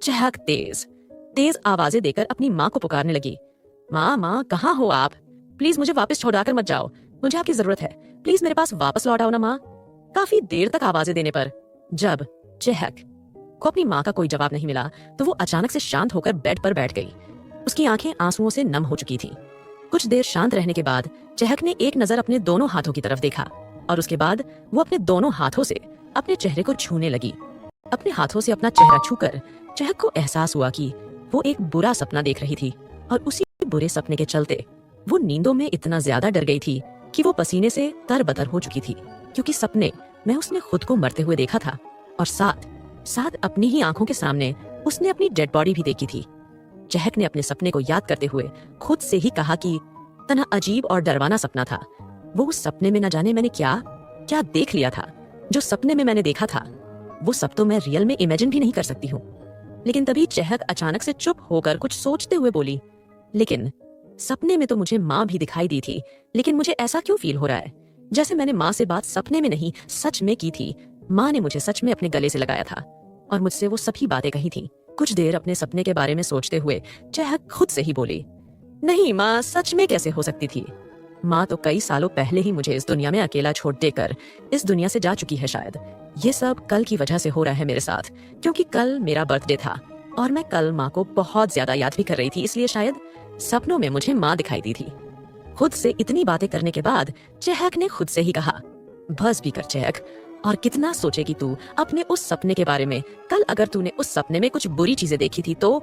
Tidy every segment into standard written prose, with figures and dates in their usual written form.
चहक तेज तेज आवाजें देकर अपनी माँ को पुकारने लगी। माँ माँ कहाँ हो आप? प्लीज मुझे वापस छोड़ाकर मत जाओ, मुझे आपकी जरूरत है, प्लीज मेरे पास वापस लौट आओ ना माँ। काफी देर तक आवाजें देने पर जब चहक को अपनी माँ का कोई जवाब नहीं मिला तो वो अचानक से शांत होकर बेड पर बैठ गई। उसकी आंखें आंसुओं से नम हो चुकी थी। कुछ देर शांत रहने के बाद चहक ने एक नजर अपने दोनों हाथों की तरफ देखा और उसके बाद वो अपने दोनों हाथों से अपने चेहरे को छूने लगी। अपने हाथों से अपना चेहरा छूकर चहक को एहसास हुआ कि वो एक बुरा सपना देख रही थी और उसी बुरे सपने के चलते वो नींदों में इतना ज्यादा डर गई थी कि वो पसीने से तरबतर हो चुकी थी, क्योंकि सपने में उसने खुद को मरते हुए देखा था और साथ साथ अपनी ही आंखों के सामने उसने अपनी डेड बॉडी भी देखी थी। चहक ने अपने सपने को याद करते हुए खुद से ही कहा कि तना अजीब और डरवाना सपना था। वो उस सपने में न जाने मैंने क्या क्या देख लिया था। जो सपने में मैंने देखा था वो सब तो मैं रियल में इमेजिन भी नहीं कर सकती हूँ। लेकिन तभी चहक अचानक से चुप होकर कुछ सोचते हुए बोली, लेकिन सपने में तो मुझे माँ भी दिखाई दी थी, लेकिन मुझे ऐसा क्यों फील हो रहा है जैसे मैंने माँ से बात सपने में नहीं सच में की थी। माँ ने मुझे सच में अपने गले से लगाया था और मुझसे वो सभी बातें कही थी। कुछ देर अपने सपने के बारे में सोचते हुए चहक खुद से ही बोली, नहीं माँ, सच में कैसे हो सकती थी? माँ तो कई सालों पहले ही मुझे इस दुनिया में अकेला छोड़ देकर इस दुनिया से जा चुकी है। शायद ये सब कल की वजह से हो रहा है मेरे साथ, क्योंकि कल मेरा बर्थडे था और मैं कल माँ को बहुत ज्यादा याद भी कर रही थी, इसलिए शायद सपनों में मुझे माँ दिखाई दी थी। खुद से इतनी बातें करने के बाद चहक ने खुद से ही कहा, बस भी कर चहक, और कितना सोचेगी तू अपने उस सपने के बारे में। कल अगर तूने उस सपने में कुछ बुरी चीजें देखी थी तो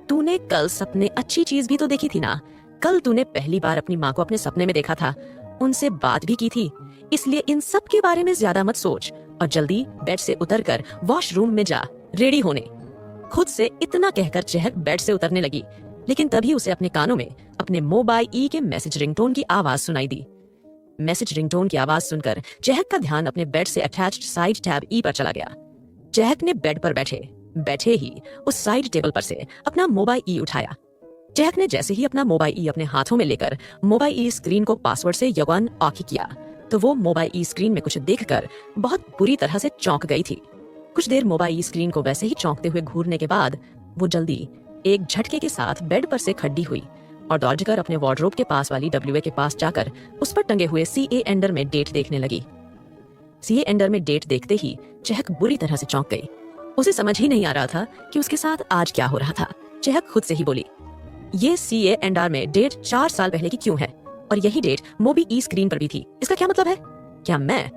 तूने कल सपने अच्छी चीज भी तो देखी थी ना। कल तूने पहली बार अपनी माँ को अपने सपने में देखा था, उनसे बात भी की थी, इसलिए इन सब के बारे में ज्यादा मत सोच और जल्दी बेड से उतरकर वॉशरूम में जा रेडी होने। खुद से इतना कहकर चहक बेड से उतरने लगी, लेकिन तभी उसे अपने कानों में अपने मोबाइल ई के मैसेज रिंगटोन की आवाज सुनाई दी। मैसेज रिंगटोन की आवाज सुनकर चहक का ध्यान अपने बेड से अटैच्ड साइड टैब ई पर चला गया। चहक ने बेड पर बैठे ही उस साइड टेबल पर से अपना मोबाइल ई उठाया। चहक ने जैसे ही अपना मोबाइल ई अपने हाथों में लेकर मोबाइल ई स्क्रीन को पासवर्ड से यगन ऑकी किया तो वो मोबाइल ई स्क्रीन में कुछ देखकर बहुत बुरी तरह से चौंक गई थी। कुछ देर मोबाइल ई स्क्रीन को वैसे ही चौंकते हुए घूरने के बाद वो जल्दी एक झटके के साथ बेड पर से खड़ी हुई और दौड़कर अपने वार्डरोब के पास वाली डब्ल्यूए के पास जाकर उस पर टंगे हुए सीए एंडर में डेट देखने लगी। सीए एंडर में डेट देखते ही चहक बुरी तरह से चौंक गई। उसे समझ ही नहीं आ रहा था कि उसके साथ आज क्या हो रहा था। चहक खुद से ही बोली, ये सीए एंडर में डेट 4 साल पहले की क्यों है और यही डेट मोबी ई स्क्रीन पर भी थी, इसका क्या मतलब है? क्या मैं?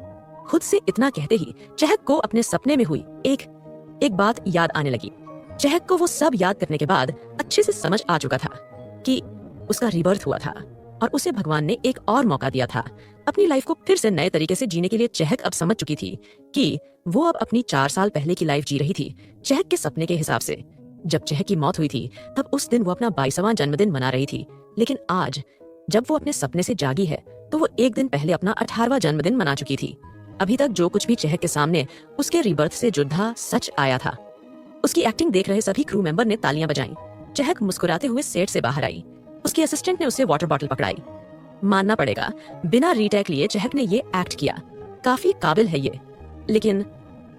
खुद से इतना कहते ही चहक को अपने सपने में हुई एक बात याद आने लगी। चहक को वो सब याद करने के बाद अच्छे से समझ आ चुका था कि उसका रीबर्थ हुआ था और उसे भगवान ने एक और मौका दिया था अपनी लाइफ को फिर से नए तरीके से जीने के लिए। चहक अब समझ चुकी थी कि वो अब अपनी 4 साल पहले की लाइफ जी रही थी, चहक के सपने के हिसाब से। जब चहक की मौत हुई थी तब उस दिन वो अपना 22वां जन्मदिन मना रही थी, लेकिन आज जब वो अपने सपने से जागी है तो वो एक दिन पहले अपना 18वां जन्मदिन मना चुकी थी। अभी तक जो कुछ भी चहक के सामने उसके रीबर्थ से जुड़ा सच आया था। उसकी एक्टिंग देख रहे सभी क्रू मेंबर ने तालियां बजाईं। चहक मुस्कुराते हुए सेट से बाहर आई। उसकी असिस्टेंट ने उसे वाटर बॉटल पकड़ाई। मानना पड़ेगा, बिना रीटेक लिए चहक ने ये एक्ट किया, काफी काबिल है ये। लेकिन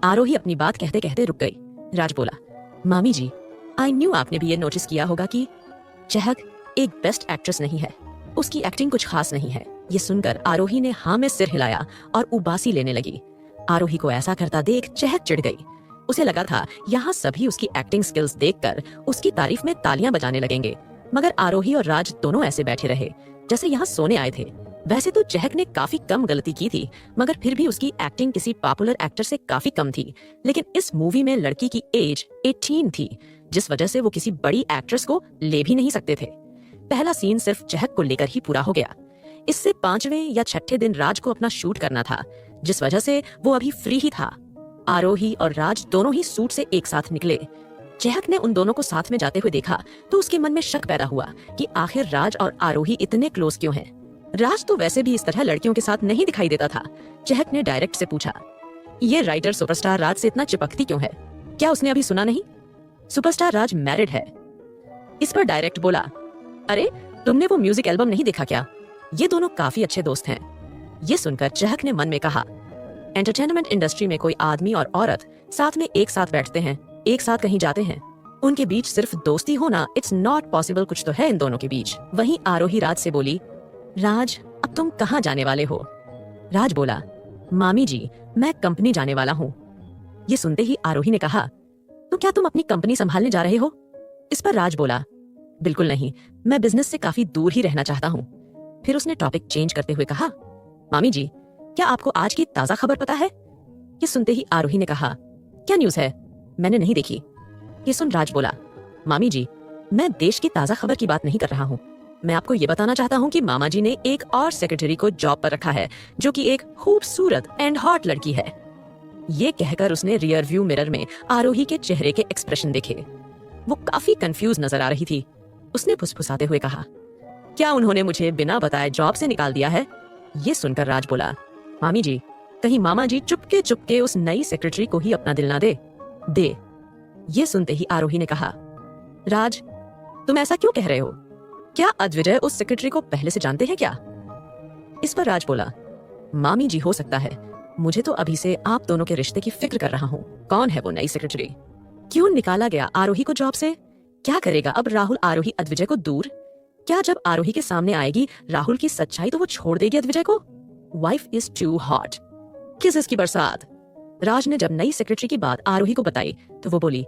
आरोही अपनी बात कहते कहते रुक गई। राज बोला, मामी जी, आई न्यू आपने भी ये नोटिस किया होगा कि चहक एक बेस्ट एक्ट्रेस नहीं है, उसकी एक्टिंग कुछ खास नहीं है। ये सुनकर आरोही ने हाँ में सिर हिलाया और उबासी लेने लगी। आरोही को ऐसा करता देख चहक चिढ़ गई। उसे लगा था यहाँ सभी उसकी एक्टिंग स्किल्स देखकर उसकी तारीफ में तालियां बजाने लगेंगे, मगर आरोही और राज दोनों ऐसे बैठे रहे जैसे यहाँ सोने आए थे। वैसे तो चहक ने काफी कम गलती की थी, मगर फिर भी उसकी एक्टिंग किसी पॉपुलर एक्टर से काफी कम थी। लेकिन इस मूवी में लड़की की एज 18 थी, जिस वजह से वो किसी बड़ी एक्ट्रेस को ले भी नहीं सकते थे। पहला सीन सिर्फ चहक को लेकर ही पूरा हो गया। इससे 5वें या 6ठे दिन राज को अपना शूट करना था, जिस वजह से वो अभी फ्री ही था। आरोही और राज दोनों ही सूट से एक साथ निकले। चहक ने उन दोनों को साथ में जाते हुए देखा तो उसके मन में शक पैदा हुआ कि आखिर राज और आरोही इतने क्लोज क्यों हैं। राज तो वैसे भी इस तरह लड़कियों के साथ नहीं दिखाई देता था। चहक ने डायरेक्ट से पूछा, ये राइटर सुपरस्टार राज से इतना चिपकती क्यों है? क्या उसने अभी सुना नहीं? सुपरस्टार राज मैरिड है। इस पर डायरेक्ट बोला, अरे तुमने वो म्यूजिक एल्बम नहीं देखा क्या? ये दोनों काफी अच्छे दोस्त हैं। ये सुनकर चहक ने मन में कहा, एंटरटेनमेंट इंडस्ट्री में कोई आदमी और औरत साथ में एक साथ बैठते हैं, एक साथ कहीं जाते हैं, उनके बीच सिर्फ दोस्ती होना, इट्स नॉट पॉसिबल, कुछ तो है इन दोनों के बीच। वहीं आरोही राज से बोली, राज अब तुम कहाँ जाने वाले हो? राज बोला, मामी जी मैं कंपनी जाने वाला हूँ। ये सुनते ही आरोही ने कहा, तो क्या तुम अपनी कंपनी संभालने जा रहे हो? इस पर राज बोला, बिल्कुल नहीं, मैं बिजनेस से काफी दूर ही रहना चाहता हूँ। फिर उसने टॉपिक चेंज करते हुए कहा, मामी जी क्या आपको आज की ताजा खबर पता है? ये सुनते ही आरोही ने कहा, क्या न्यूज है? मैंने नहीं देखी। ये सुन राज बोला, मामी जी मैं देश की ताजा खबर की बात नहीं कर रहा हूँ। मैं आपको ये बताना चाहता हूँ कि मामा जी ने एक और सेक्रेटरी को जॉब पर रखा है, जो कि एक खूबसूरत एंड हॉट लड़की है। ये कहकर उसने रियर व्यू मिरर में आरोही के चेहरे के एक्सप्रेशन देखे। वो काफी कंफ्यूज नजर आ रही थी। उसने फुसफुसाते हुए कहा, क्या उन्होंने मुझे बिना बताए जॉब से निकाल दिया है? ये सुनकर राज बोला, मामी जी कहीं मामा जी चुपके चुपके उस नई सेक्रेटरी को ही अपना दिल ना दे। ये सुनते ही आरोही ने कहा, राज तुम ऐसा क्यों कह रहे हो? क्या अद्विजय उस सेक्रेटरी को पहले से जानते हैं क्या? इस पर राज बोला, मामी जी हो सकता है, मुझे तो अभी से आप दोनों के रिश्ते की फिक्र कर रहा हूँ। कौन है वो नई सेक्रेटरी? क्यों निकाला गया आरोही को जॉब से? क्या करेगा अब राहुल आरोही अद्विजय को दूर? क्या जब आरोही के सामने आएगी राहुल की सच्चाई तो वो छोड़ देगी अद्विजय को? Wife is too hot. Kiss इसकी बरसात। राज ने जब नई सेक्रेटरी की बात आरोही को बताई तो वो बोली,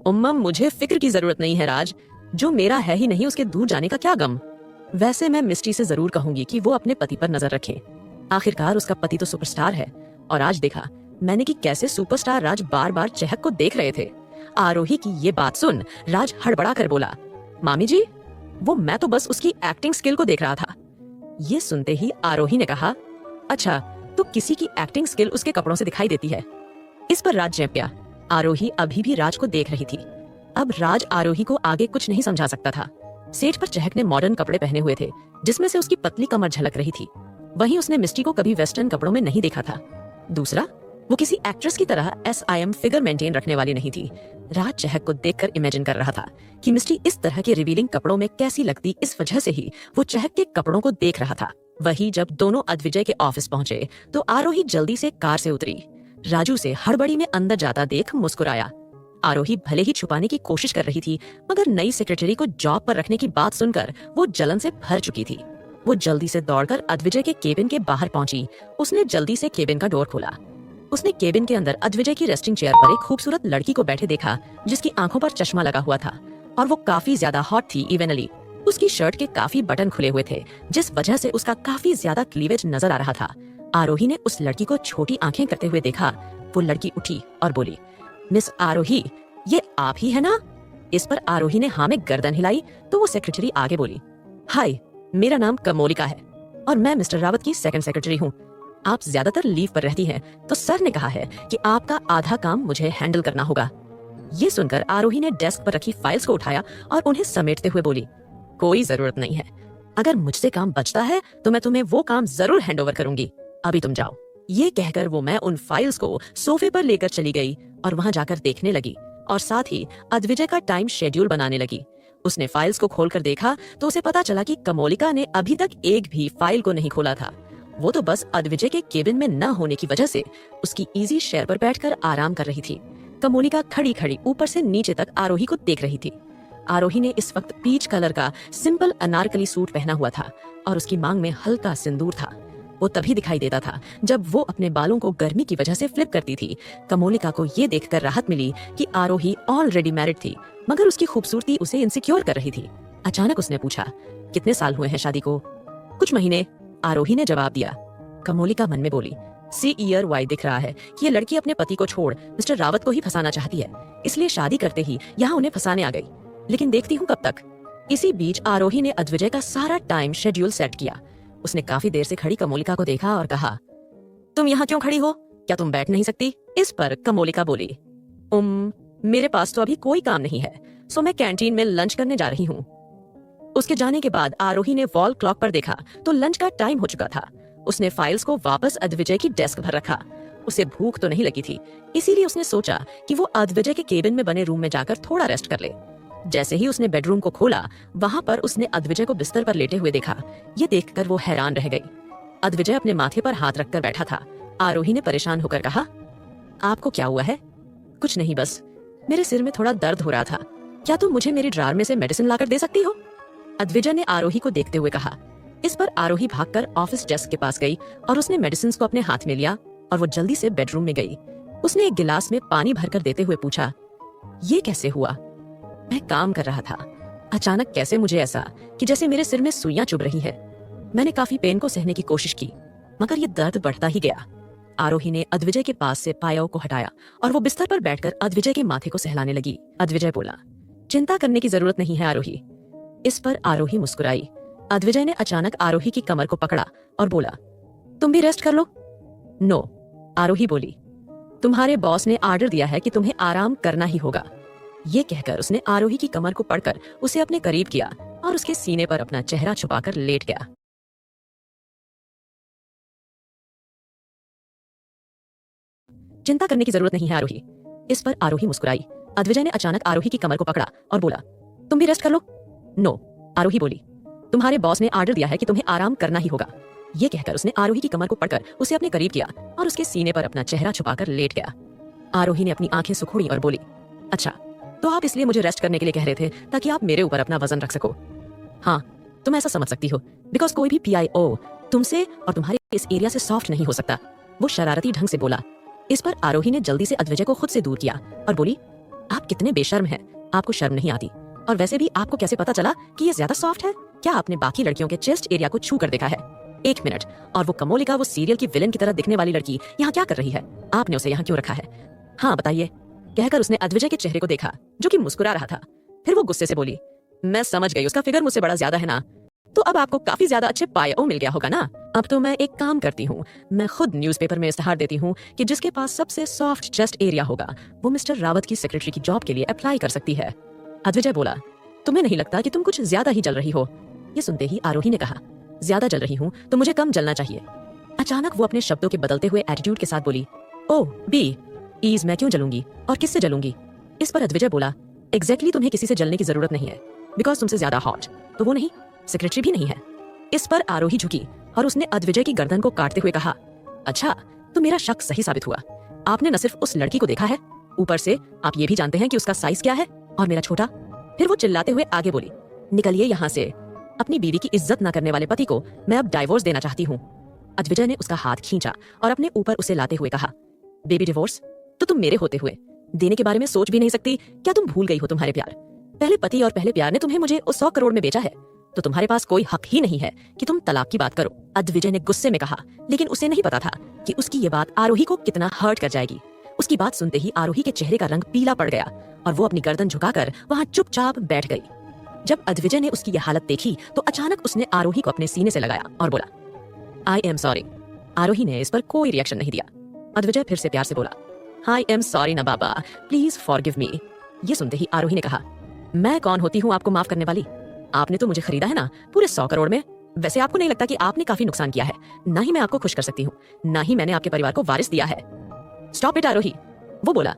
उम्मम मुझे फिक्र की जरूरत नहीं है राज, जो मेरा है ही नहीं उसके दूर जाने का क्या गम। वैसे मैं मिस्टी से जरूर कहूंगी कि वो अपने पति पर नजर रखे। आखिरकार उसका पति तो सुपरस्टार है। और आज देखा मैंने कि कैसे सुपरस्टार राज बार बार चहक को देख रहे थे। आरोही की ये बात सुन राज हड़बड़ा कर बोला, मामी जी वो मैं तो बस उसकी एक्टिंग स्किल को देख रहा था। ये सुनते ही आरोही ने कहा, अच्छा तो किसी की एक्टिंग स्किल उसके कपड़ों से दिखाई देती है। इस पर राज चेंपिया। आरोही अभी भी राज को देख रही थी। अब राज आरोही को आगे कुछ नहीं समझा सकता था। सेट पर चहक ने मॉडर्न कपड़े पहने हुए थे, जिसमें से उसकी पतली कमर झलक रही थी। वहीं उसने मिस्टी को कभी वेस्टर्न कपड़ों में नहीं देखा था। दूसरा, वो किसी एक्ट्रेस की तरह SIM फिगर मेंटेन रखने वाली नहीं थी। राज चहक को देखकर इमेजिन कर रहा था कि मिस्टी इस तरह के रिवीलिंग कपड़ों में कैसी लगती। इस वजह से ही वो चहक के कपड़ों को देख रहा था। वही जब दोनों अद्विजय के ऑफिस पहुंचे तो आरोही जल्दी से कार से उतरी। राजू से हड़बड़ी में अंदर जाता देख मुस्कुराया। आरोही भले ही छुपाने की कोशिश कर रही थी, मगर नई सेक्रेटरी को जॉब पर रखने की बात सुनकर वो जलन से भर चुकी थी। वो जल्दी से दौड़कर अद्विजय के केबिन के बाहर पहुंची। उसने जल्दी से केबिन का डोर खोला। उसने केबिन के अंदर अद्विजय की रेस्टिंग चेयर पर एक खूबसूरत लड़की को बैठे देखा, जिसकी आंखों पर चश्मा लगा हुआ था और वो काफी ज्यादा हॉट थी। इवेनली उसकी शर्ट के काफी बटन खुले हुए थे, जिस वजह से उसका काफी ज्यादा क्लीवेज नजर आ रहा था। आरोही ने उस लड़की को छोटी आंखें करते हुए देखा। वो लड़की उठी और बोली, मिस आरोही ये आप ही है ना? इस पर आरोही ने हाँ में गर्दन हिलाई तो वो सेक्रेटरी आगे बोली, हाय मेरा नाम कमोलिका है और मैं मिस्टर रावत की सेकंड सेक्रेटरी हूँ। आप ज्यादातर लीव पर रहती हैं, तो सर ने कहा है कि आपका आधा काम मुझे हैंडल करना होगा। ये सुनकर आरोही ने डेस्क पर रखी फाइल्स को उठाया और उन्हें समेटते हुए बोली, कोई जरूरत नहीं है, अगर मुझसे काम बचता है तो मैं तुम्हें वो काम जरूर हैंडओवर करूंगी। अभी तुम जाओ। ये कहकर वो मैं उन फाइल्स को सोफे पर लेकर चली गई और वहां जाकर देखने लगी और साथ ही अद्विजय का टाइम शेड्यूल बनाने लगी। उसने फाइल्स को खोलकर देखा तो उसे पता चला कि कमोलिका ने अभी तक एक भी फाइल को नहीं खोला था। वो तो बस अद्विजय के केबिन में न होने की वजह से उसकी इजी शेयर पर बैठकर आराम कर रही थी। कमोलिका खड़ी खड़ी ऊपर से नीचे तक आरोही को देख रही थी। आरोही ने इस वक्त पीच कलर का सिंपल अनारकली सूट पहना हुआ था और उसकी मांग में हल्का सिंदूर था। वो तभी दिखाई देता था जब वो अपने बालों को गर्मी की वजह से फ्लिप करती थी। कमोलिका को ये देखकर राहत मिली कि आरोही ऑलरेडी मैरिड थी, मगर उसकी खूबसूरती उसे इनसिक्योर कर रही थी। अचानक उसने पूछा, कितने साल हुए हैं शादी को? कुछ महीने, आरोही ने जवाब दिया। कमोलिका मन में बोली, सी ईयर वाई दिख रहा है कि ये लड़की अपने पति को छोड़ मिस्टर रावत को ही फंसाना चाहती है, इसलिए शादी करते ही यहाँ उन्हें फंसाने आ गई। लेकिन देखती हूँ कब तक। इसी बीच आरोही ने अद्विजय का सारा टाइम शेड्यूल सेट किया। उसने काफी देर से खड़ी कमोलिका को देखा और कहा, तुम यहाँ क्यों खड़ी हो? क्या तुम बैठ नहीं सकती? इस पर कमोलिका बोली, मेरे पास तो अभी कोई काम नहीं है, सो मैं कैंटीन में लंच करने जा रही हूँ। उसके जाने के बाद आरोही ने वॉल क्लॉक पर देखा तो लंच का टाइम हो चुका था। उसने फाइल्स को वापस अद्विजय की डेस्क पर रखा। उसे भूख तो नहीं लगी थी, इसीलिए उसने सोचा कि वो अद्विजय के केबिन में बने रूम में जाकर थोड़ा रेस्ट कर ले। जैसे ही उसने बेडरूम को खोला, वहां पर उसने अद्विजय को बिस्तर पर लेटे हुए देखा। ये देखकर वो हैरान रह गई। अद्विजय अपने माथे पर हाथ रखकर बैठा था। आरोही ने परेशान होकर कहा, आपको क्या हुआ है? कुछ नहीं, बस मेरे सिर में थोड़ा दर्द हो रहा था। क्या तुम मुझे मेरी ड्रार में से मेडिसिन लाकर दे सकती हो? अद्विजय ने आरोही को देखते हुए कहा। इस पर आरोही भागकर ऑफिस डेस्क के पास गई और उसने मेडिसिन को अपने हाथ में लिया और वो जल्दी से बेडरूम में गई। उसने एक गिलास में पानी भरकर देते हुए पूछा, ये कैसे हुआ? मैं काम कर रहा था, अचानक कैसे मुझे ऐसा कि जैसे मेरे सिर में सुइयां चुभ रही है। मैंने काफी पेन को सहने की कोशिश की, मगर ये दर्द बढ़ता ही गया। आरोही ने अद्विजय के पास से पायाओं को हटाया और वो बिस्तर पर बैठकर अद्विजय के माथे को सहलाने लगी। अद्विजय बोला, चिंता करने की जरूरत नहीं है आरोही। इस पर आरोही मुस्कुराई। अद्विजय ने अचानक आरोही की कमर को पकड़ा और बोला, तुम भी रेस्ट कर लो। नो, आरोही बोली, तुम्हारे बॉस ने आर्डर दिया है कि तुम्हें आराम करना ही होगा। ये कहकर उसने आरोही की कमर को पकड़कर उसे अपने करीब किया और उसके सीने पर अपना चेहरा छुपाकर लेट गया। चिंता करने की जरूरत नहीं है आरोही। इस पर आरोही मुस्कुराई। अद्विजय ने अचानक आरोही की कमर को पकड़ा और बोला, तुम भी रेस्ट कर लो। नो, आरोही बोली, तुम्हारे बॉस ने आर्डर दिया है कि तुम्हें आराम करना ही होगा। ये कहकर उसने आरोही की कमर को पकड़कर उसे अपने करीब किया और उसके सीने पर अपना चेहरा छुपाकर लेट गया। आरोही ने अपनी आंखें सुखोड़ी और बोली, अच्छा, तो आप इसलिए मुझे रेस्ट करने के लिए कह रहे थे ताकि आप मेरे ऊपर अपना वजन रख सको। हाँ, तुम ऐसा समझ सकती हो, बिकॉज कोई भी PIO तुमसे और तुम्हारे इस एरिया से सॉफ्ट नहीं हो सकता। वो शरारती ढंग से बोला। इस पर आरोही ने जल्दी से अद्विजय को खुद से दूर किया और बोली, आप कितने बेशर्म हैं, आपको शर्म नहीं आती? और वैसे भी आपको कैसे पता चला कि ये ज्यादा सॉफ्ट है? क्या आपने बाकी लड़कियों के चेस्ट एरिया को छू कर देखा है? एक मिनट, और वो कमोलिका, वो सीरियल की विलेन की तरह दिखने वाली लड़की यहाँ क्या कर रही है? आपने उसे यहाँ क्यों रखा है? हाँ बताइए, कहकर उसने अद्विजय के चेहरे को देखा जो कि मुस्कुरा रहा था। फिर वो गुस्से से बोली, मैं समझ गई, उसका फिगर मुझसे बड़ा ज्यादा है ना, तो अब आपको काफी ज्यादा अच्छे पायो मिल गया होगा ना। अब तो मैं एक काम करती हूँ, मैं खुद न्यूज़पेपर में इस्तेहार देती हूँ कि जिसके पास सबसे सॉफ्ट चेस्ट एरिया होगा वो मिस्टर रावत की सेक्रेटरी की जॉब के लिए अप्लाई कर सकती है। अद्विजय बोला, तुम्हें नहीं लगता कि तुम कुछ ज्यादा ही जल रही हो? ये सुनते ही आरोही ने कहा, ज्यादा जल रही हूँ तो मुझे कम जलना चाहिए। अचानक वो अपने शब्दों के बदलते हुए एटीट्यूड के साथ बोली, ओह बी ईज, मैं क्यों जलूंगी और किससे जलूंगी? इस पर अद्विजय बोला, एग्जैक्टली तुम्हें किसी से जलने की जरूरत नहीं है, बिकॉज तुमसे ज्यादा हॉट तो वो नहीं, सेक्रेटरी भी नहीं है। इस पर आरोही झुकी और उसने अद्विजय की गर्दन को काटते हुए कहा, अच्छा, तो मेरा शक सही साबित हुआ। आपने न सिर्फ उस लड़की को देखा है, ऊपर से आप ये भी जानते हैं कि उसका साइज क्या है और मेरा छोटा। फिर वो चिल्लाते हुए आगे बोली, निकलिए यहाँ से, अपनी बीवी की इज्जत न करने वाले पति को मैं अब डाइवोर्स देना चाहती हूँ। अद्विजय ने उसका हाथ खींचा और अपने ऊपर उसे लाते हुए कहा, बेबी डिवोर्स तो तुम मेरे होते हुए देने के बारे में सोच भी नहीं सकती? क्या तुम भूल गई हो तुम्हारे प्यार? पहले पति और पहले प्यार ने तुम्हें मुझे उस 100 करोड़ में बेचा है, तो तुम्हारे पास कोई हक ही नहीं है कि तुम तलाक की बात करो। अद्विजय ने गुस्से में कहा, लेकिन उसे नहीं पता था कि उसकी ये बात आरोही को कितना हर्ट कर जाएगी। उसकी बात सुनते ही आरोही के चेहरे का रंग पीला पड़ गया और वो अपनी गर्दन झुकाकर वहां चुपचाप बैठ गई। जब अद्विजय ने उसकी यह हालत देखी तो अचानक उसने आरोही को अपने सीने से लगाया और बोला, आई एम सॉरी। आरोही ने इस पर कोई रिएक्शन नहीं दिया। अद्विजय फिर से प्यार से बोला, आई एम सॉरी ना बाबा, प्लीज फॉरगिव मी। ये सुनते ही आरोही ने कहा, मैं कौन होती हूँ आपको माफ करने वाली? आपने तो मुझे खरीदा है ना पूरे 100 करोड़ में। वैसे आपको नहीं लगता कि आपने काफी नुकसान किया है? ना ही मैं आपको खुश कर सकती हूँ, ना ही मैंने आपके परिवार को वारिस दिया है। स्टॉप इट आरोही, वो बोला।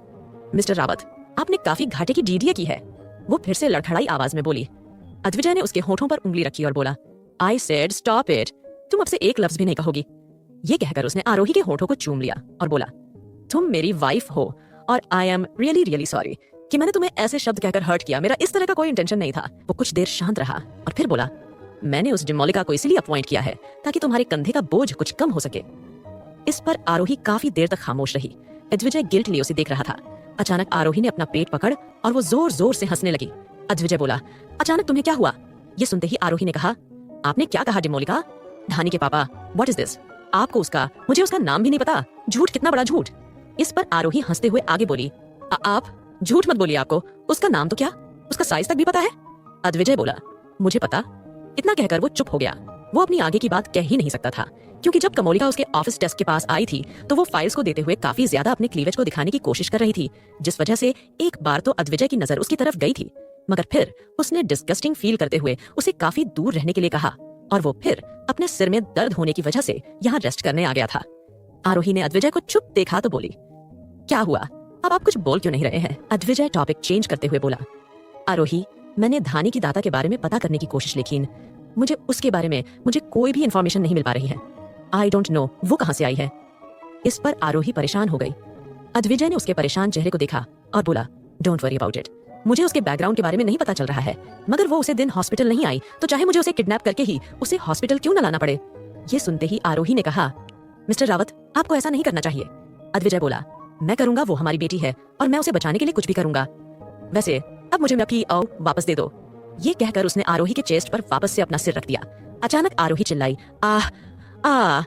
मिस्टर रावत, आपने काफी घाटे की डीडीए की है, वो फिर से लड़खड़ाई आवाज में बोली। अद्विजय ने उसके होठों पर उंगली रखी और बोला, आई सेड स्टॉप इट, तुम अब से एक लफ्ज भी नहीं कहोगी। ये कहकर उसने आरोही के होठों को चूम लिया और बोला, तुम मेरी वाइफ हो और I am really really sorry कि मैंने तुम्हें ऐसे शब्द कहकर हर्ट किया। मेरा इस तरह का कोई इंटेंशन नहीं था। वो कुछ देर शांत रहा और फिर बोला, मैंने उस डिमोलिका को इसीलिए अपॉइंट किया है ताकि तुम्हारे कंधे का बोझ कुछ कम हो सके। इस पर आरोही काफी देर तक खामोश रही। अद्विजय गिल्टली उसे देख रहा था। अचानक आरोही ने अपना पेट पकड़ और वो जोर जोर से हंसने लगी। अद्विजय बोला, अचानक तुम्हें क्या हुआ? ये सुनते ही आरोही ने कहा, आपने क्या कहा डिमोलिका? धानी के पापा, व्हाट इज दिस? आपको उसका, मुझे उसका नाम भी नहीं पता। झूठ, कितना बड़ा झूठ। इस पर आरोही हंसते हुए आगे बोली, आप झूठ मत बोलिए, आपको उसका नाम तो क्या, उसका साइज तक भी पता है? अद्विजय बोला, मुझे पता। इतना कहकर वो चुप हो गया। वो अपनी आगे की बात कह ही नहीं सकता था, क्योंकि जब कमोलिका उसके ऑफिस डेस्क के पास आई थी तो वो फाइल्स को देते हुए काफी ज्यादा अपने क्लीवेज को दिखाने की कोशिश कर रही थी, जिस वजह से एक बार तो अद्विजय की नजर उसकी तरफ गई थी, मगर फिर उसने डिस्गस्टिंग फील करते हुए उसे काफी दूर रहने के लिए कहा और वो फिर अपने सिर में दर्द होने की वजह से यहाँ रेस्ट करने आ गया था। आरोही ने अद्विजय को चुप देखा तो बोली, क्या हुआ, अब आप कुछ बोल क्यों नहीं रहे हैं? अद्विजय टॉपिक चेंज करते हुए बोला, आरोही, मैंने धानी की दाता के बारे में पता करने की कोशिश, लेकिन मुझे उसके बारे में कोई भी इंफॉर्मेशन नहीं मिल पा रही है। आई डोंट नो वो कहां से आई है। इस पर आरोही परेशान हो गई। अद्विजय ने उसके परेशान चेहरे को देखा और बोला, डोंट वरी अबाउट इट, मुझे उसके बैकग्राउंड के बारे में नहीं पता चल रहा है, मगर वो उसे दिन हॉस्पिटल नहीं आई तो चाहे मुझे उसे किडनैप करके ही उसे हॉस्पिटल क्यों न लाना पड़े। ये सुनते ही आरोही ने कहा, मिस्टर रावत, आपको ऐसा नहीं करना चाहिए। अद्विजय बोला, मैं करूंगा, वो हमारी बेटी है और मैं उसे बचाने के लिए कुछ भी करूंगा। वैसे अब मुझे अपनी वापस दे दो। ये कहकर उसने आरोही के चेस्ट पर वापस से अपना सिर रख दिया। अचानक आरोही चिल्लाई, आह आ।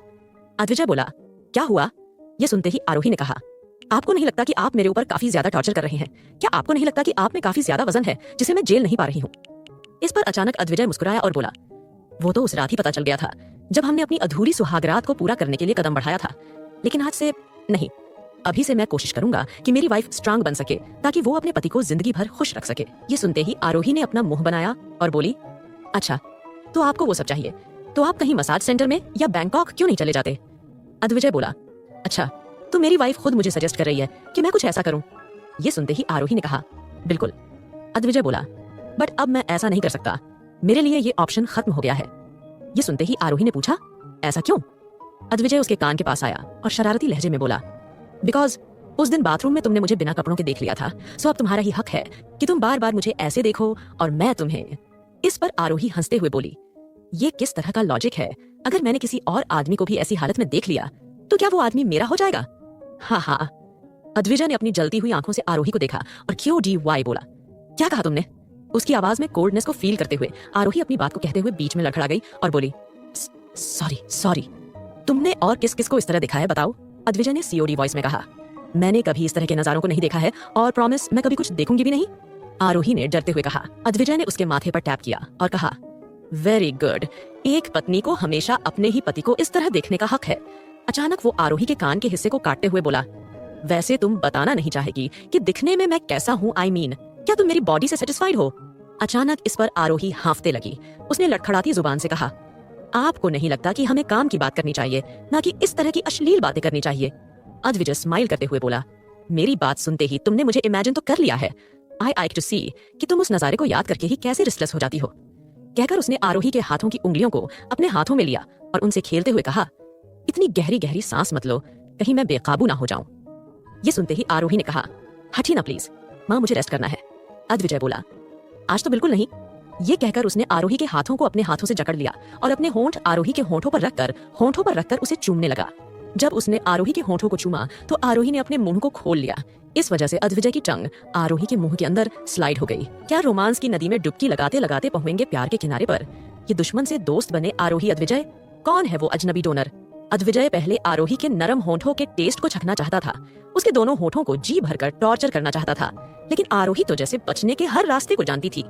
अद्विजय बोला, क्या हुआ? ये सुनते ही आरोही ने कहा, आपको नहीं लगता कि आप मेरे ऊपर काफी ज्यादा टॉर्चर कर रहे हैं? क्या आपको नहीं लगता कि आप में काफी ज्यादा वजन है जिसे मैं झेल नहीं पा रही हूँ? इस पर अचानक अद्विजय मुस्कुराया और बोला, वो तो उस रात ही पता चल गया था जब हमने अपनी अधूरी सुहागरात को पूरा करने के लिए कदम बढ़ाया था, लेकिन आज से नहीं। अभी से मैं कोशिश करूंगा कि मेरी वाइफ स्ट्रांग बन सके ताकि वो अपने पति को जिंदगी भर खुश रख सके। ये सुनते ही आरोही ने अपना मुंह बनाया और बोली, अच्छा तो आपको वो सब चाहिए, तो आप कहीं मसाज सेंटर में या बैंकॉक क्यों नहीं चले जाते? अद्विजय बोला, अच्छा तो मेरी वाइफ खुद मुझे सजेस्ट कर रही है कि मैं कुछ ऐसा करूं। ये सुनते ही आरोही ने कहा, बिल्कुल। अद्विजय बोला, बट अब मैं ऐसा नहीं कर सकता, मेरे लिए ये ऑप्शन खत्म हो गया है। ये सुनते ही आरोही ने पूछा, ऐसा क्यों? अद्विजय उसके कान के पास आया और शरारती लहजे में बोला, बिकॉज उस दिन बाथरूम में तुमने मुझे बिना कपड़ों के देख लिया था, सो अब तुम्हारा ही हक है कि तुम बार बार मुझे ऐसे देखो और मैं तुम्हें। इस पर आरोही हंसते हुए बोली, ये किस तरह का लॉजिक है? अगर मैंने किसी और आदमी को भी ऐसी हालत में देख लिया तो क्या वो आदमी मेरा हो जाएगा? हाँ हाँ। अद्विजय ने अपनी जलती हुई आंखों से आरोही को देखा और QDY बोला, क्या कहा तुमने? उसकी आवाज में कोल्डनेस को फील करते हुए आरोही अपनी बात को कहते हुए बीच में लड़खड़ा गई और बोली, सॉरी। तुमने और किस किस को इस तरह देखा है बताओ? अद्विजय ने COD वॉइस में कहा, मैंने कभी इस तरह के नजारों को नहीं देखा है और प्रॉमिस मैं कभी कुछ देखूंगी भी नहीं। आरोही ने डरते हुए कहा। अद्विजय ने उसके माथे पर टैप किया और कहा, वेरी गुड, एक पत्नी को हमेशा अपने ही पति को इस तरह देखने का हक है। अचानक वो आरोही के कान के हिस्से को काटते हुए बोला, वैसे तुम बताना नहीं चाहेगी कि दिखने में मैं कैसा हूँ? I mean, क्या तुम मेरी बॉडी से सेटिस्फाइड हो? अचानक इस पर आरोही हांफते लगी। उसने लड़खड़ाती जुबान से कहा, आपको नहीं लगता कि हमें काम की बात करनी चाहिए, ना कि इस तरह की अश्लील बातें करनी चाहिए? अद्विजय स्माइल करते हुए बोला, मेरी बात सुनते ही तुमने मुझे इमेजिन तो कर लिया है। आई लाइक टू सी कि तुम उस नजारे को याद करके ही कैसे रिस्टलेस हो जाती हो। कहकर उसने आरोही के हाथों की उंगलियों को अपने हाथों में लिया और उनसे खेलते हुए कहा, इतनी गहरी गहरी सांस मत लो, कहीं मैं बेकाबू ना हो जाऊं। ये सुनते ही आरोही ने कहा, हटिए ना प्लीज, मां मुझे रेस्ट करना है। अद्विजय बोला, आज तो बिल्कुल नहीं। ये कहकर उसने आरोही के हाथों को अपने हाथों से जकड़ लिया और अपने होंठ आरोही के होंठों पर रखकर उसे चूमने लगा। जब उसने आरोही के होंठों को चूमा तो आरोही ने अपने मुंह को खोल लिया। इस वजह से अद्विजय की टंग आरोही के मुंह के अंदर स्लाइड हो गई। क्या रोमांस की नदी में डुबकी लगाते लगाते पहुंचेंगे प्यार के किनारे पर? ये दुश्मन से दोस्त बने आरोही अद्विजय। कौन है वो अजनबी डोनर? अद्विजय पहले आरोही के नरम होंठों के टेस्ट को चखना चाहता था, उसके दोनों होंठों को जी भरकर टॉर्चर करना चाहता था, लेकिन आरोही तो जैसे बचने के हर रास्ते को जानती थी।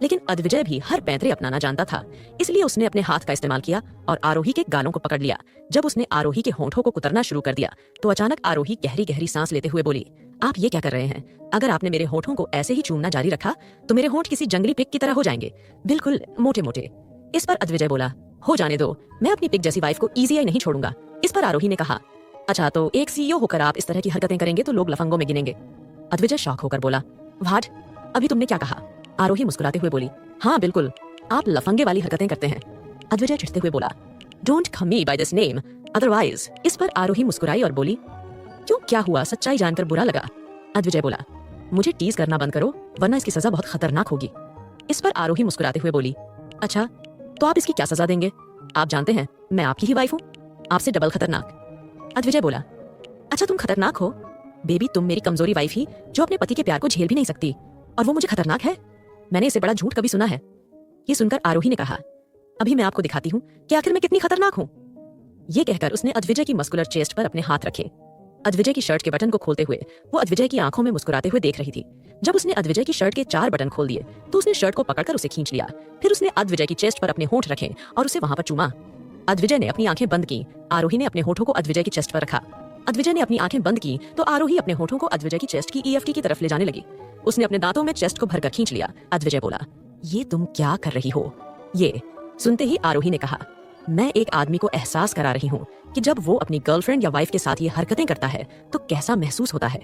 लेकिन अद्विजय भी हर पैंतरे अपनाना जानता था, इसलिए उसने अपने हाथ का इस्तेमाल किया और आरोही के गालों को पकड़ लिया। जब उसने आरोही के होंठों को कुतरना शुरू कर दिया तो अचानक आरोही गहरी गहरी सांस लेते हुए बोली, आप ये क्या कर रहे हैं? अगर आपने मेरे होंठों को ऐसे ही चूमना जारी रखा तो मेरे होंठ किसी जंगली पिग की तरह हो जाएंगे, बिल्कुल मोटे मोटे। इस पर अद्विजय बोला, हो जाने दो, मैं अपनी पिग जैसी वाइफ को इजी नहीं छोड़ूंगा। इस पर आरोही ने कहा, अच्छा तो एक CEO होकर आप इस तरह की हरकतें करेंगे तो लोग लफंगों में गिनेंगे। अद्विजय शॉक होकर बोला, व्हाट? अभी तुमने क्या कहा? आरोही मुस्कुराते हुए बोली, हाँ बिल्कुल, आप लफंगे वाली हरकतें करते हैं। अद्विजय चिढ़ते हुए बोला, don't call me by this name otherwise. इस पर आरोही मुस्कुराई और बोली, क्यों, क्या हुआ? सच्चाई जानकर बुरा लगा? अद्विजय बोला, मुझे टीज करना बंद करो वरना इसकी सजा बहुत खतरनाक होगी। इस पर आरोही मुस्कुराते हुए बोली, अच्छा तो आप इसकी क्या सजा देंगे? आप जानते हैं मैं आपकी ही वाइफ हूँ, आपसे डबल खतरनाक। अद्विजय बोला, अच्छा तुम खतरनाक हो? बेबी तुम मेरी कमजोरी वाइफ ही जो अपने पति के प्यार को झेल भी नहीं सकती, और वो मुझे खतरनाक है? मैंने इसे बड़ा झूठ कभी सुना है। ये सुनकर आरोही ने कहा, अभी मैं आपको दिखाती हूँ कि आखिर मैं कितनी खतरनाक हूँ। ये कहकर उसने अद्विजय की मस्कुलर चेस्ट पर अपने हाथ रखे। अद्विजय की शर्ट के बटन को खोलते हुए वो अद्विजय की आंखों में मुस्कुराते हुए देख रही थी। जब उसने अद्विजय की शर्ट के 4 बटन खोल दिए तो उसने शर्ट को पकड़कर उसे खींच लिया। फिर उसने अद्विजय की चेस्ट पर अपने होंठ रखे और उसे वहां पर चूमा। अद्विजय ने अपनी आंखें बंद की, आरोही ने अपने होठों को अद्विजय की चेस्ट पर रखा। अद्विजय ने अपनी आंखें बंद की तो आरोही अपने होठों को अद्विजय की चेस्ट की EFT की तरफ ले जाने लगी। उसने अपने दांतों में चेस्ट को भरकर खींच लिया। अद्विजय बोला, ये तुम क्या कर रही हो? ये सुनते ही आरोही ने कहा, मैं एक आदमी को एहसास करा रही हूँ कि जब वो अपनी गर्लफ्रेंड या वाइफ के साथ ये हरकतें करता है तो कैसा महसूस होता है।